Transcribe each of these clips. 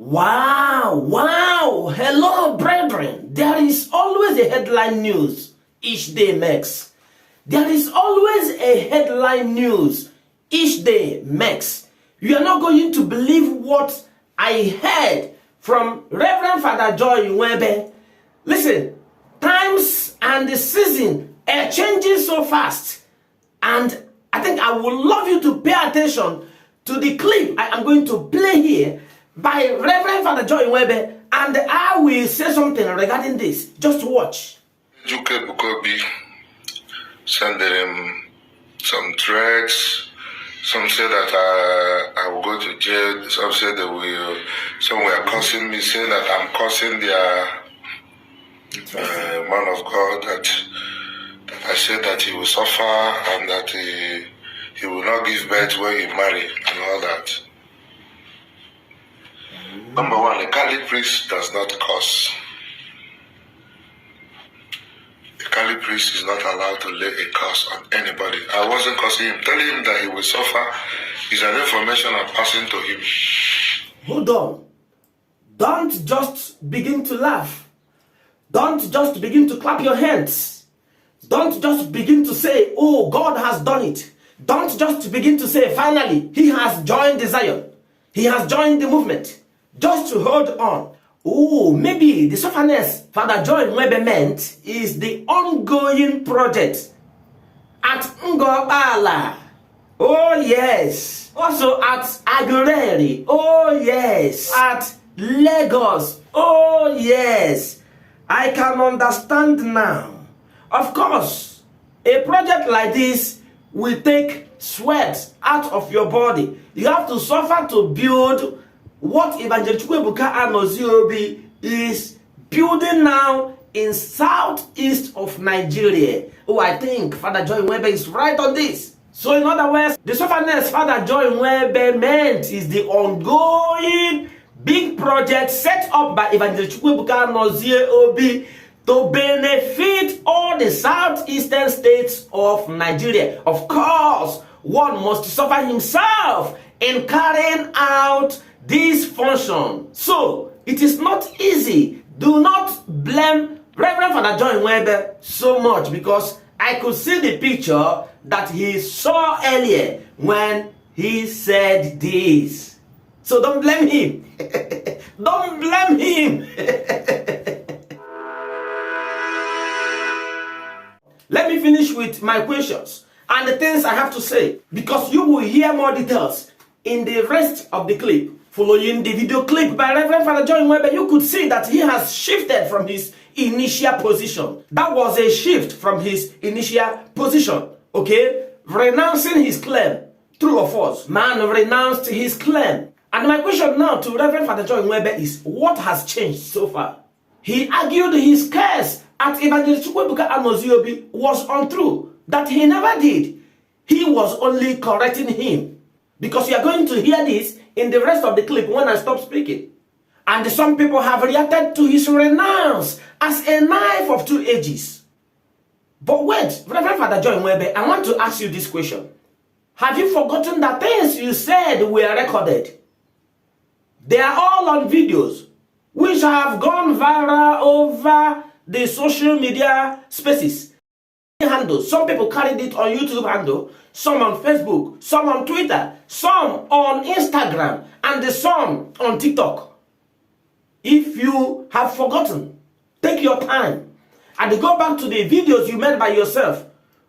Wow, wow, hello brethren. There is always a headline news each day makes. There is always a headline news each day makes. You are not going to believe what I heard from Reverend Father Joy Nwebe. Listen, times and the season are changing so fast. And I think I would love you to pay attention to the clip I am going to play here by Reverend Father Joy Nwebe, and I will say something regarding this. Just watch. Evng Ebuka Obi sent them some threats. Some say that I will go to jail. Some say they will. Some were cursing me, saying that I'm cursing their man of God. That I said that he will suffer and that he will not give birth when he marry and all that. Number one, a Catholic priest does not curse. A Catholic priest is not allowed to lay a curse on anybody. I wasn't cursing him. Telling him that he will suffer is an information I'm passing to him. Hold on. Don't just begin to laugh. Don't just begin to clap your hands. Don't just begin to say, oh, God has done it. Don't just begin to say, finally, he has joined the Zion. He has joined the movement. Just to hold on. Oh, maybe the sufferness Father Joy Nwebe meant is the ongoing project at Ngobala. Oh, yes. Also at Aguilera. Oh, yes. At Lagos. Oh, yes. I can understand now. Of course, a project like this will take sweat out of your body. You have to suffer to build what Evng Ebuka Obi is building now in southeast of Nigeria. Oh, I think Father Joy Nwebe is right on this. So in other words, the sufferness Father Joy Nwebe meant is the ongoing big project set up by Evng Ebuka Obi to benefit all the southeastern states of Nigeria. Of course, one must suffer himself in carrying out this function. So, it is not easy. Do not blame Reverend Father Joy Nwebe so much, because I could see the picture that he saw earlier when he said this. So don't blame him. Don't blame him. Let me finish with my questions and the things I have to say, because you will hear more details in the rest of the clip. Following the video clip by Reverend Father Joy Nwebe, you could see that he has shifted from his initial position. That was a shift from his initial position, okay? Renouncing his claim. True or false? Man renounced his claim. And my question now to Reverend Father Joy Nwebe is, what has changed so far? He argued his case at Evng Ebuka Obi was untrue, that he never did. He was only correcting him. Because you are going to hear this in the rest of the clip when I stop speaking. And some people have reacted to his renounce as a knife of two edges. But wait, Reverend Father Joy Nwebe, I want to ask you this question. Have you forgotten the things you said were recorded? They are all on videos, which have gone viral over the social media spaces. Handle. Some people carried it on YouTube handle, some on Facebook, some on Twitter, some on Instagram, and some on TikTok. If you have forgotten, take your time and go back to the videos you made by yourself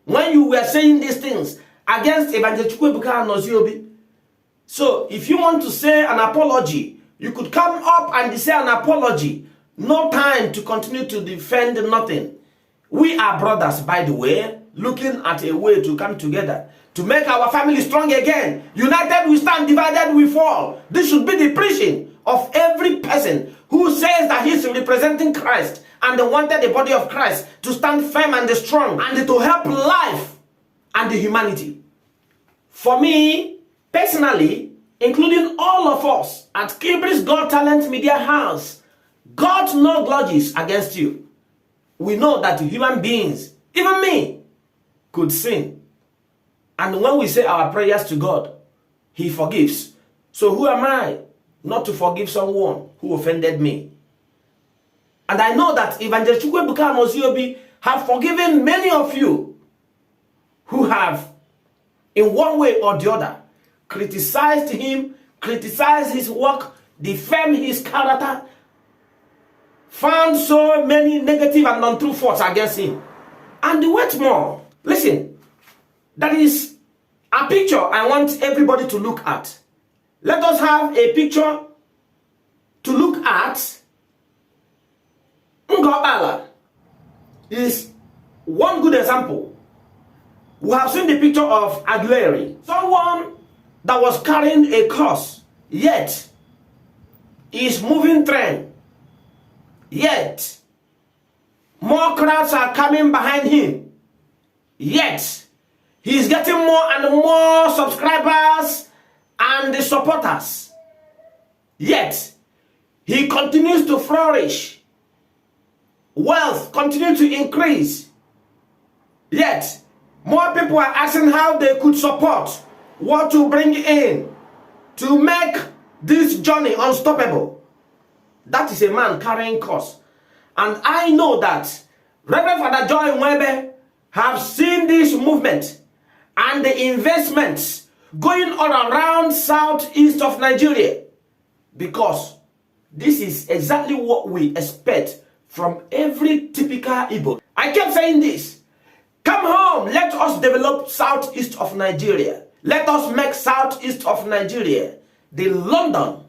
when you were saying these things against Evng Ebuka Obi. So if you want to say an apology, you could come up and say an apology. No time to continue to defend nothing. We are brothers, by the way, looking at a way to come together, to make our family strong again. United we stand, divided we fall. This should be the preaching of every person who says that he's representing Christ and wanted the body of Christ to stand firm and strong and to help life and the humanity. For me, personally, including all of us at Kibris God Talent Media House, got no grudges against you. We know that human beings, even me, could sin. And when we say our prayers to God, he forgives. So who am I not to forgive someone who offended me. And I know that Evng Ebuka Obi have forgiven many of you who have, in one way or the other, criticized him, criticized his work, defamed his character, found so many negative and untrue thoughts against him. And wait more. Listen, that is a picture I want everybody to look at. Let us have a picture to look at. Ngobala is one good example. We have seen the picture of Aguilera, someone that was carrying a cross, yet is moving trend, yet more crowds are coming behind him, yet he is getting more and more subscribers and supporters, yet he continues to flourish. Wealth continues to increase. Yet, more people are asking how they could support, what to bring in to make this journey unstoppable. That is a man carrying cross. And I know that Reverend Father Joy Nwebe have seen this movement and the investments going all around southeast of Nigeria, because this is exactly what we expect from every typical Igbo. I kept saying this. Come home, let us develop southeast of Nigeria. Let us make southeast of Nigeria the London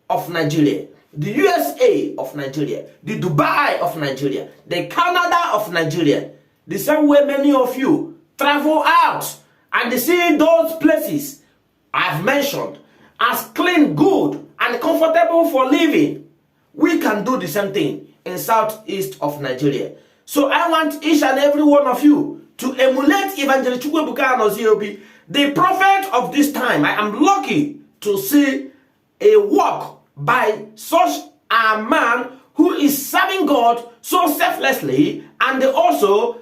of Nigeria, the USA of Nigeria, the Dubai of Nigeria, the Canada of Nigeria. The same way many of you travel out and see those places I've mentioned as clean, good, and comfortable for living. We can do the same thing in southeast of Nigeria. So I want each and every one of you to emulate Evng Ebuka Obi, the prophet of this time. I am lucky to see a work by such a man who is serving God so selflessly and also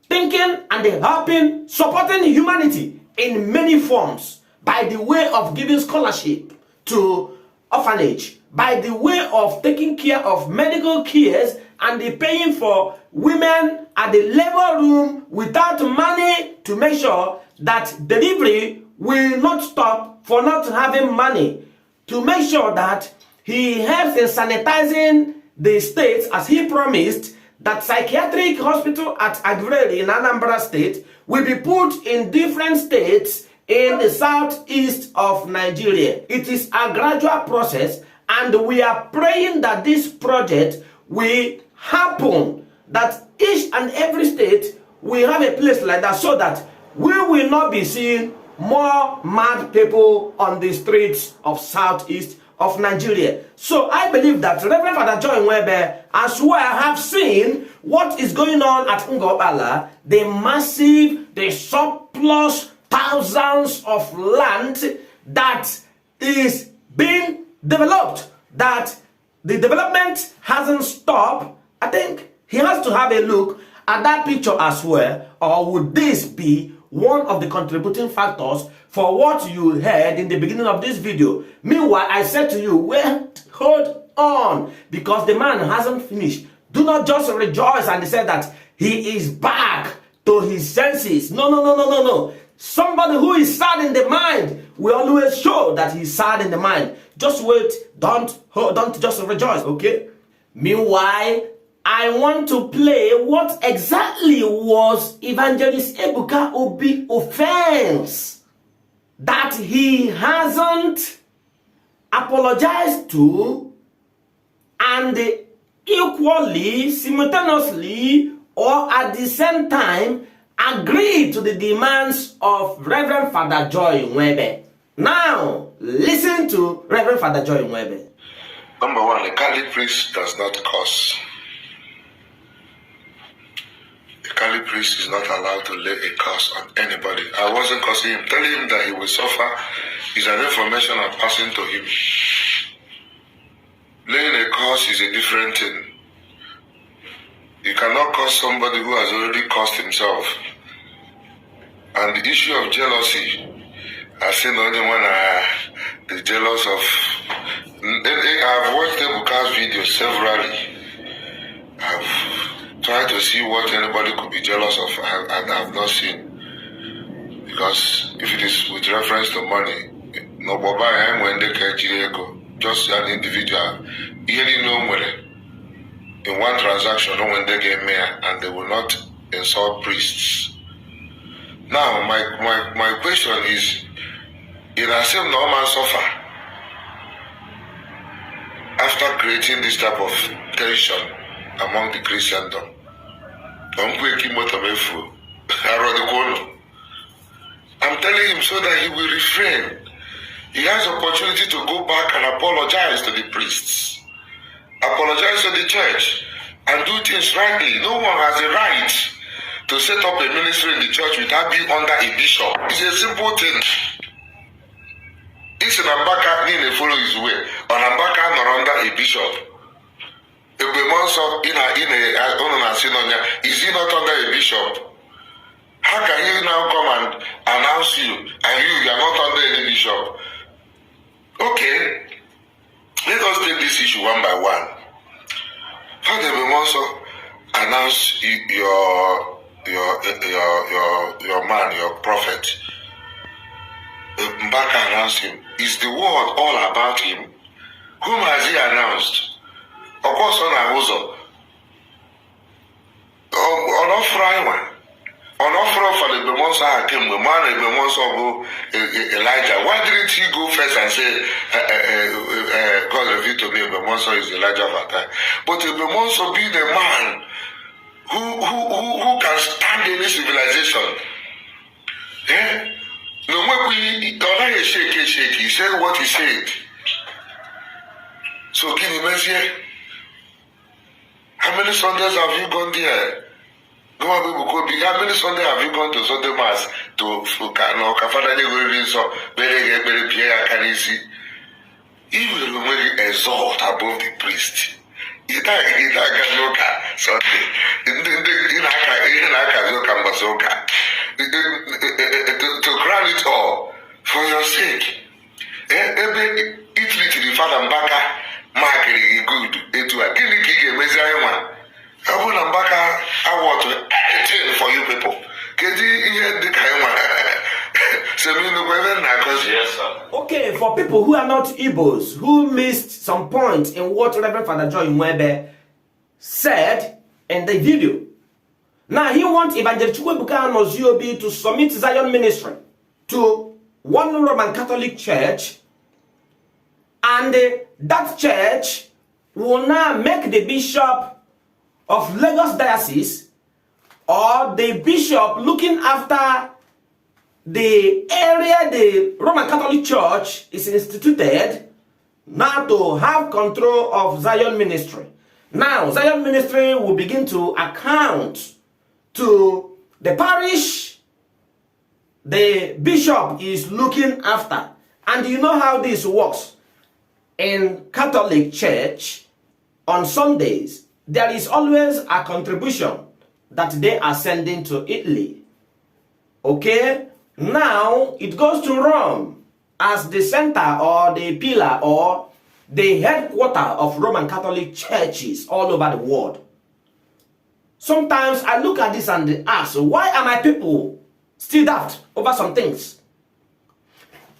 thinking and helping, supporting humanity in many forms, by the way of giving scholarship to orphanage, by the way of taking care of medical cares and the paying for women at the labor room without money, to make sure that delivery will not stop for not having money, to make sure that he helps in sanitizing the states, as he promised that psychiatric hospital at Aguilera in Anambra State will be put in different states in the southeast of Nigeria. It is a gradual process, and we are praying that this project will happen, that each and every state will have a place like that, so that we will not be seeing more mad people on the streets of southeast of Nigeria. So I believe that Reverend Father Joy Nwebe as well have seen what is going on at Ngobala, the massive, the surplus thousands of land that is being developed, that the development hasn't stopped. I think he has to have a look at that picture as well, or would this be one of the contributing factors for what you heard in the beginning of this video? Meanwhile, I said to you, wait, hold on, because the man hasn't finished. Do not just rejoice and say that he is back to his senses. No. Somebody who is sad in the mind will always show that he's sad in the mind. Just wait, don't just rejoice, okay? Meanwhile, I want to play what exactly was Evangelist Ebuka Obi offense that he hasn't apologized to, and equally, simultaneously, or at the same time, agreed to the demands of Reverend Father Joy Nwebe. Now, listen to Reverend Father Joy Nwebe. Number one, a Catholic priest does not curse. A Catholic priest is not allowed to lay a curse on anybody. I wasn't cursing him. Telling him that he will suffer is an information I'm passing to him. Laying a curse is a different thing. You cannot curse somebody who has already cursed himself. And the issue of jealousy, I say the only one is jealous of I've watched Ebuka's video severally. I've tried to see what anybody could be jealous of, and I've not seen. Because if it is with reference to money, no baba I'm when they can just an individual, really no money. In one transaction, no when they get mayor, and they will not insult priests. Now, my question is, in the same normal suffer after creating this type of tension among the Christendom. I'm telling him so that he will refrain. He has opportunity to go back and apologize to the priests, apologize to the church, and do things rightly. No one has a right to set up a ministry in the church without being under a bishop. It's a simple thing. This an Ambaka need to follow his way. An Ambaka not under a bishop. If the monster is he not under a bishop? How can he now come and announce you and you are not under any bishop? Okay, let us take this issue one by one. How did the monster announce your man, your prophet? Mbaka announced him. Is the word all about him? Whom has he announced? Of course, on Ahuzo. On Friday. On offer for the Bemonsa came the man of Bemonsa Elijah. Why didn't he go first and say, God revealed to me Bemonsa is Elijah of that time? But Bemonsa be the man who can stand any civilization. Eh? No more we shake. He said what he said. So can you imagine? How many Sundays have you gone there? How many Sundays have you gone to Sunday Mass to Kafada so very Pierre Canisi? He will exalt above the priest. To crown it all for your sake. Italy to the father Mbaka, marketing good into a clinic, Messiah. I want Mbaka award anything for you people. Can you hear the Yes, sir. Okay, for people who are not Igbos, who missed some points in what Reverend Father Joy Nwebe said in the video. Now he wants Evng Ebuka Obi to submit Zion ministry to one Roman Catholic church, and that church will now make the bishop of Lagos Diocese or the bishop looking after the area the Roman Catholic Church is instituted now to have control of Zion ministry. Now Zion ministry will begin to account to the parish the bishop is looking after. And you know how this works. In Catholic Church, on Sundays, there is always a contribution that they are sending to Italy. Okay? Now, it goes to Rome as the center or the pillar or the headquarter of Roman Catholic churches all over the world. Sometimes I look at this and ask, why are my people still daft over some things?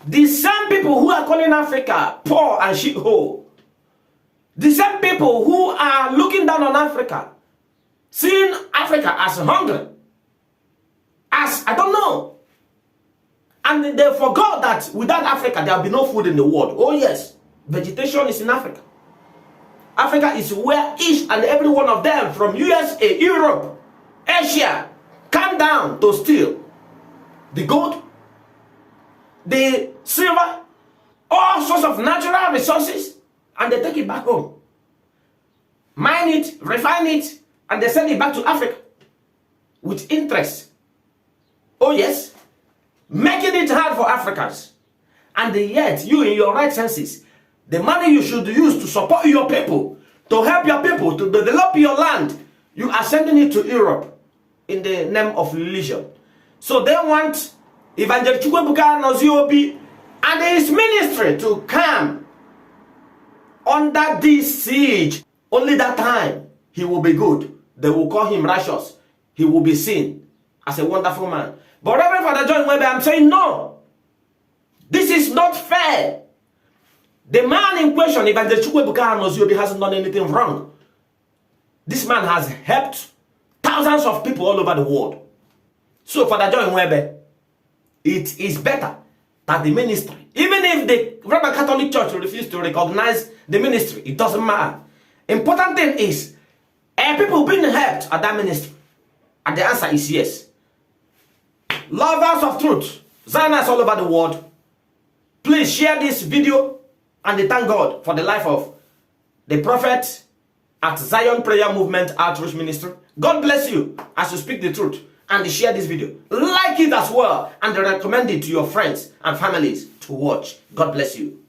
The same people who are calling Africa poor and shithole, the same people who are looking down on Africa, seeing Africa as hungry, as I don't know, and they forgot that without Africa there will be no food in the world. Oh yes, vegetation is in Africa. Africa is where each and every one of them from USA, Europe, Asia come down to steal the gold, the silver, all sorts of natural resources, and they take it back home. Mine it, refine it, and they send it back to Africa with interest. Oh yes, making it hard for Africans. And yet, you in your right senses, the money you should use to support your people, to help your people, to develop your land, you are sending it to Europe in the name of religion. So they want Evng Ebuka Obi and his ministry to come under this siege, only that time he will be good. They will call him righteous. He will be seen as a wonderful man. But Reverend Father John Nwebe, I'm saying no. This is not fair. The man in question, Evng Ebuka Obi, hasn't done anything wrong. This man has helped thousands of people all over the world. So Father John Nwebe, it is better that the ministry, even if the Roman Catholic Church refuses to recognize the ministry, it doesn't matter. Important thing is, are people being helped at that ministry? And the answer is yes. Lovers of truth, Zionists all over the world, please share this video and thank God for the life of the prophet at Zion Prayer Movement Outreach Ministry. God bless you as you speak the truth and share this video. Like it as well and recommend it to your friends and families to watch. God bless you.